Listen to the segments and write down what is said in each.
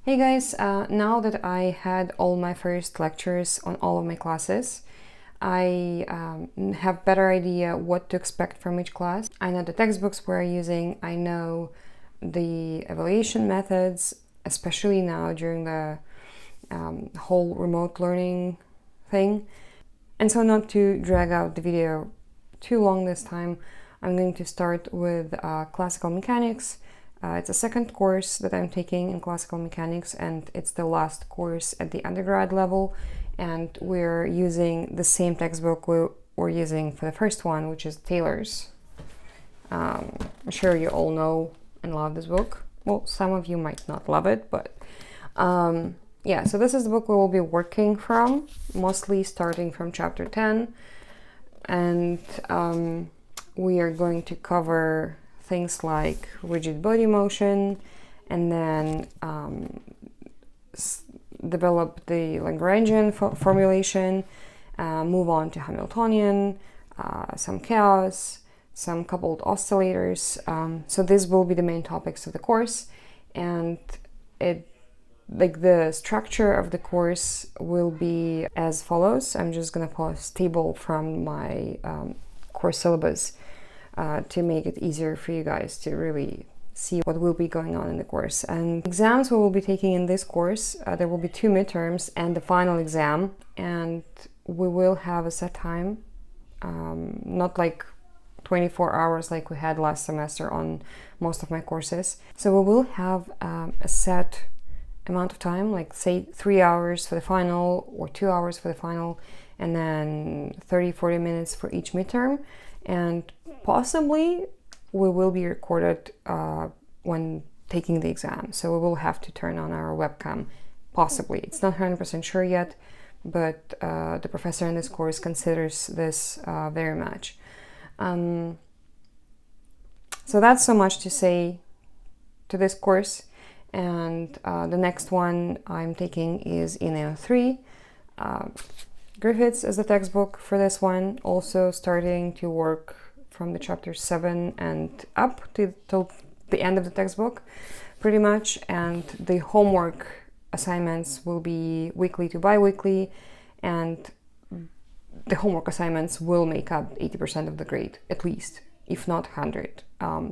Hey guys, now that I had all my first lectures on all of my classes, I have better idea what to expect from each class. I know the textbooks we're using, I know the evaluation methods, especially now during the whole remote learning thing. And so not to drag out the video too long this time, I'm going to start with classical mechanics. It's a second course that I'm taking in classical mechanics, and it's the last course at the undergrad level, and we're using the same textbook we were using for the first one, which is Taylor's. I'm sure you all know and love this book. Well, some of you might not love it, but yeah, so this is the book we will be working from, mostly starting from chapter 10, and we are going to cover things like rigid body motion, and then develop the Lagrangian formulation, move on to Hamiltonian, some chaos, some coupled oscillators. So these will be the main topics of the course, and the structure of the course will be as follows. I'm just gonna post a table from my course syllabus to make it easier for you guys to really see what will be going on in the course. And exams we will be taking in this course, there will be 2 midterms and the final exam, and we will have a set time, not like 24 hours like we had last semester on most of my courses. So we will have a set amount of time, like say 3 hours for the final or 2 hours for the final, and then 30-40 minutes for each midterm. And possibly we will be recorded when taking the exam, so we will have to turn on our webcam, possibly. It's not 100% sure yet, but the professor in this course considers this very much. So that's so much to say to this course. And the next one I'm taking is in NO3. Griffiths is the textbook for this one, also starting to work from the chapter 7 and up till the end of the textbook, pretty much. And the homework assignments will be weekly to bi-weekly, and the homework assignments will make up 80% of the grade, at least, if not 100,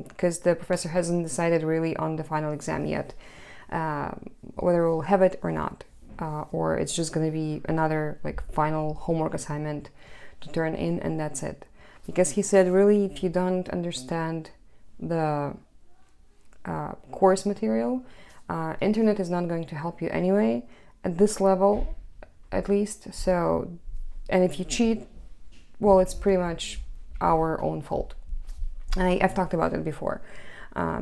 because the professor hasn't decided really on the final exam yet, whether we'll have it or not. Or it's just going to be another like final homework assignment to turn in, and that's it. Because he said, really, if you don't understand the course material, internet is not going to help you anyway, at this level at least. So, and if you cheat, well, it's pretty much our own fault. And I've talked about it before,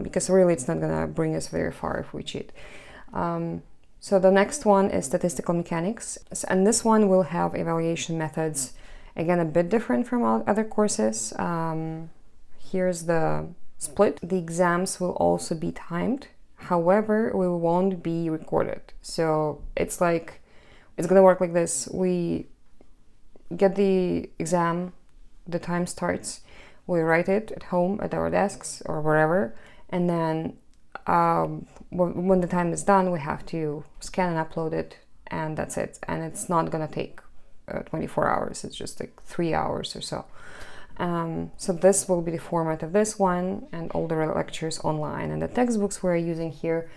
because really it's not going to bring us very far if we cheat. So the next one is Statistical Mechanics, and this one will have evaluation methods, again a bit different from other courses. Here's the split. The exams will also be timed, however we won't be recorded. So it's like, it's gonna work like this. We get the exam, the time starts, we write it at home at our desks or wherever, and then when the time is done, we have to scan and upload it, and that's it. And it's not gonna take 24 hours, it's just like 3 hours or so. So this will be the format of this one, and all the lectures online. And the textbooks we're using here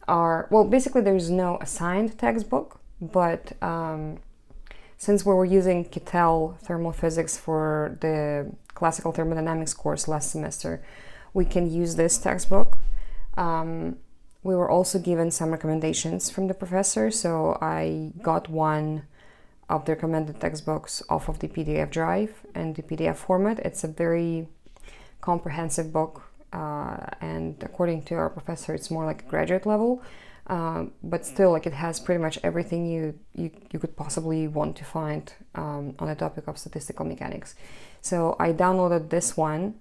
are, well, basically there's no assigned textbook, but since we were using Kittel Thermophysics for the classical thermodynamics course last semester, we can use this textbook. We were also given some recommendations from the professor, so I got one of the recommended textbooks off of the PDF drive and the PDF format. It's a very comprehensive book, and according to our professor, it's more like a graduate level, but still, like, it has pretty much everything you could possibly want to find on the topic of statistical mechanics. So I downloaded this one,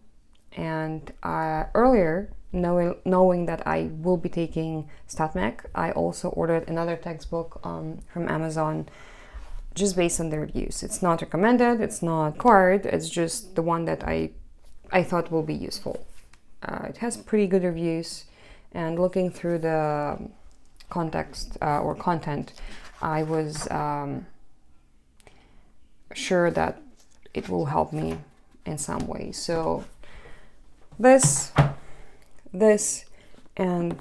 and earlier, knowing that I will be taking StatMech, I also ordered another textbook from Amazon, just based on the reviews. It's not recommended, it's not required, it's just the one that I thought will be useful. It has pretty good reviews, and looking through the context or content, I was sure that it will help me in some way. So this, and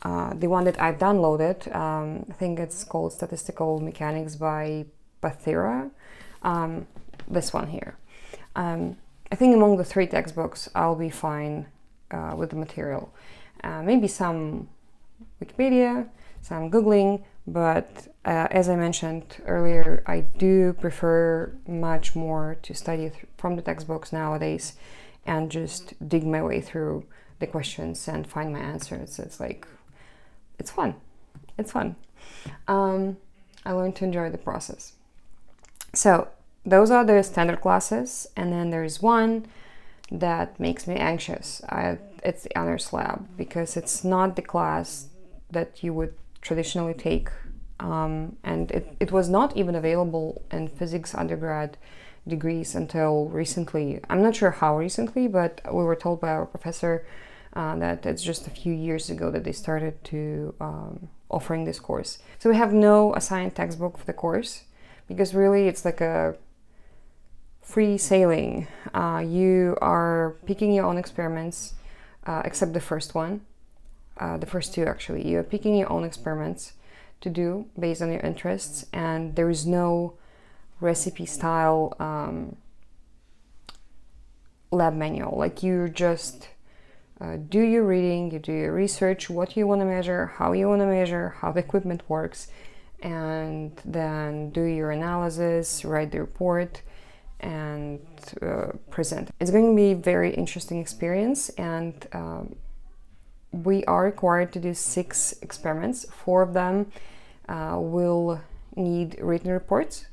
the one that I've downloaded, I think it's called Statistical Mechanics by Pathira. This one here. I think among the 3 textbooks, I'll be fine with the material. Maybe some Wikipedia, some Googling, but as I mentioned earlier, I do prefer much more to study from the textbooks nowadays and just dig my way through the questions and find my answers. It's like, it's fun. It's fun. I learned to enjoy the process. So those are the standard classes, and then there's one that makes me anxious. It's the honors lab, because it's not the class that you would traditionally take, and it was not even available in physics undergrad degrees until recently. I'm not sure how recently, but we were told by our professor that it's just a few years ago that they started to offering this course. So we have no assigned textbook for the course, because really it's like a free sailing. You are picking your own experiments, except the first one, the first 2 actually. You're picking your own experiments to do based on your interests, and there is no recipe style lab manual. Like, you just do your reading, you do your research, what you want to measure, how you want to measure, how the equipment works, and then do your analysis, write the report, and present. It's going to be a very interesting experience, and we are required to do 6 experiments. 4 of them will need written reports,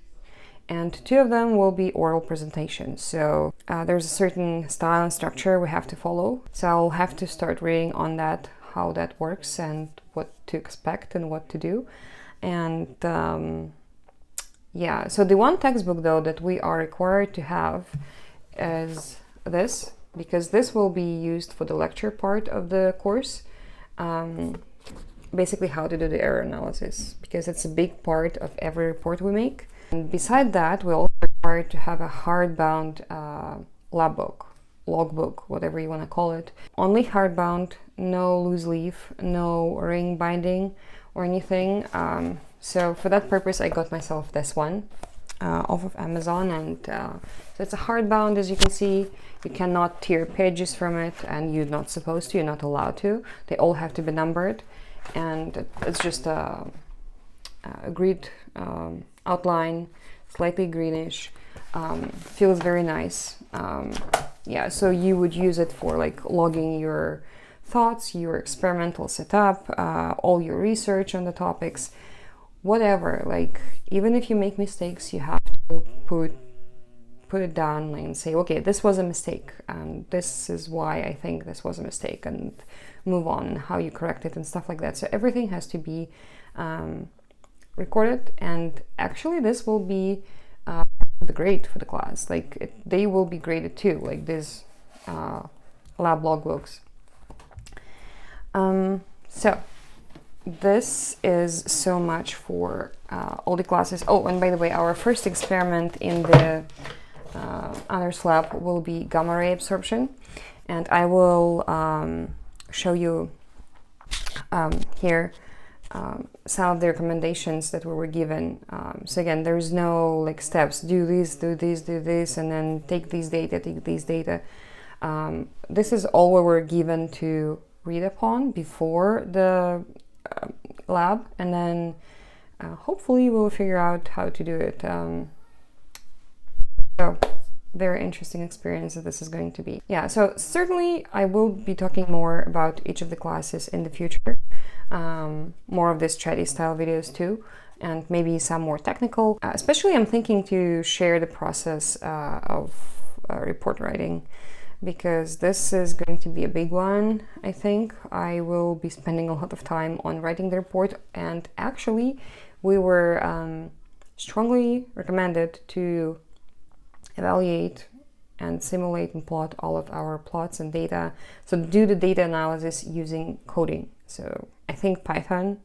and 2 of them will be oral presentations. So there's a certain style and structure we have to follow. So I'll have to start reading on that, how that works and what to expect and what to do. And yeah, so the one textbook though that we are required to have is this, because this will be used for the lecture part of the course. Basically how to do the error analysis, because it's a big part of every report we make. And beside that, we're also required to have a hardbound Labbook, logbook, whatever you want to call it. Only hardbound, no loose leaf, no ring binding or anything. So for that purpose, I got myself this one off of Amazon, and so it's a hardbound. As you can see, you cannot tear pages from it, and you're not supposed to, you're not allowed to. They all have to be numbered, and it's just a grid outline, slightly greenish, feels very nice. Yeah, so you would use it for like logging your thoughts, your experimental setup, all your research on the topics, whatever. Like, even if you make mistakes, you have to put it down and say, okay, this was a mistake, and this is why I think this was a mistake, and move on, and how you correct it and stuff like that. So everything has to be recorded, and actually this will be the grade for the class. Like, they will be graded too, like these lab logbooks. So this is so much for all the classes. Oh, and by the way, our first experiment in the honors lab will be gamma ray absorption, and I will show you here some of the recommendations that we were given. So again, there's no like steps, do this, do this, do this, and then take these data, take these data. This is all we were given to read upon before the lab, and then hopefully we'll figure out how to do it. So very interesting experience that this is going to be. Yeah, so certainly I will be talking more about each of the classes in the future. More of this chatty style videos too, and maybe some more technical. Especially I'm thinking to share the process of report writing, because this is going to be a big one. I think I will be spending a lot of time on writing the report, and actually we were strongly recommended to evaluate and simulate and plot all of our plots and data. So do the data analysis using coding. So I think Python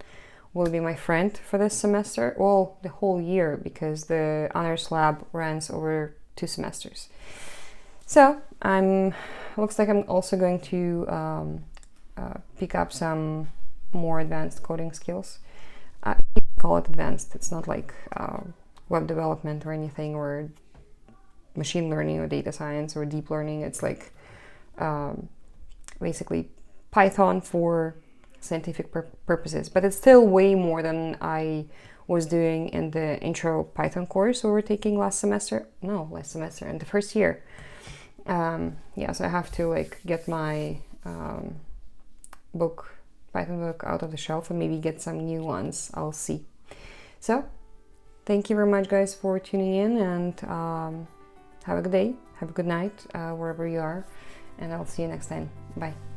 will be my friend for this semester, well, the whole year, because the honors lab runs over 2 semesters. So looks like I'm also going to pick up some more advanced coding skills. You can call it advanced. It's not like web development or anything, or machine learning or data science or deep learning. It's like basically Python for scientific purposes, but it's still way more than I was doing in the intro Python course we were taking in the first year. Yeah, so I have to like get my Python book out of the shelf and maybe get some new ones. I'll see. So thank you very much, guys, for tuning in, and have a good day, have a good night, wherever you are, and I'll see you next time. Bye.